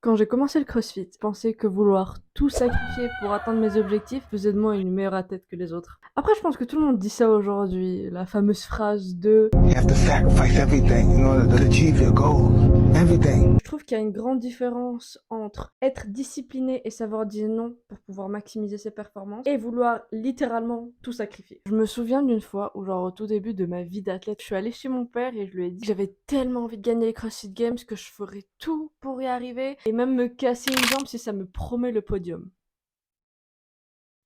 Quand j'ai commencé le CrossFit, je pensais que vouloir tout sacrifier pour atteindre mes objectifs faisait de moi une meilleure athlète que les autres. Après, je pense que tout le monde dit ça aujourd'hui, la fameuse phrase de You have to sacrifice everything in order to achieve your goal. Everything. Je trouve qu'il y a une grande différence entre être discipliné et savoir dire non pour pouvoir maximiser ses performances et vouloir littéralement tout sacrifier. Je me souviens d'une fois où, genre, au tout début de ma vie d'athlète, je suis allée chez mon père et je lui ai dit que j'avais tellement envie de gagner les CrossFit Games que je ferais tout pour y arriver et même me casser une jambe si ça me promet le podium.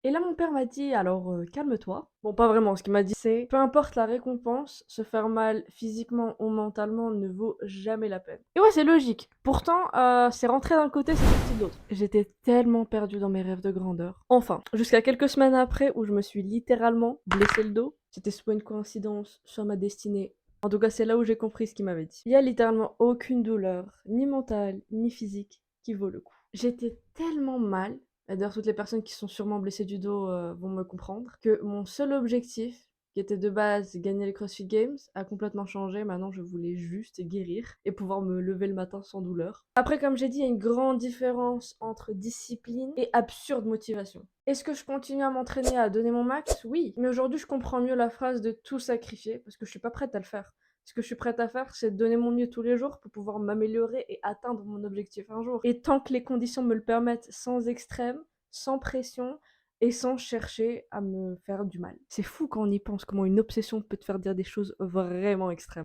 Et là, mon père m'a dit, alors calme-toi. Bon, pas vraiment, ce qu'il m'a dit, c'est peu importe la récompense, se faire mal physiquement ou mentalement ne vaut jamais la peine. Et ouais, c'est logique. Pourtant, c'est rentré d'un côté, c'est sorti de l'autre. J'étais tellement perdue dans mes rêves de grandeur. Enfin, jusqu'à quelques semaines après où je me suis littéralement blessé le dos. C'était soit une coïncidence, soit ma destinée. En tout cas, c'est là où j'ai compris ce qu'il m'avait dit. Il y a littéralement aucune douleur, ni mentale, ni physique, qui vaut le coup. J'étais tellement mal, et d'ailleurs toutes les personnes qui sont sûrement blessées du dos vont me comprendre, que mon seul objectif, qui était de base gagner les CrossFit Games, a complètement changé. Maintenant, je voulais juste guérir et pouvoir me lever le matin sans douleur. Après, comme j'ai dit, il y a une grande différence entre discipline et absurde motivation. Est-ce que je continue à m'entraîner, à donner mon max? Oui, mais aujourd'hui, je comprends mieux la phrase de tout sacrifier parce que je suis pas prête à le faire. Ce que je suis prête à faire, c'est de donner mon mieux tous les jours pour pouvoir m'améliorer et atteindre mon objectif un jour. Et tant que les conditions me le permettent, sans extrême, sans pression et sans chercher à me faire du mal. C'est fou quand on y pense, comment une obsession peut te faire dire des choses vraiment extrêmes.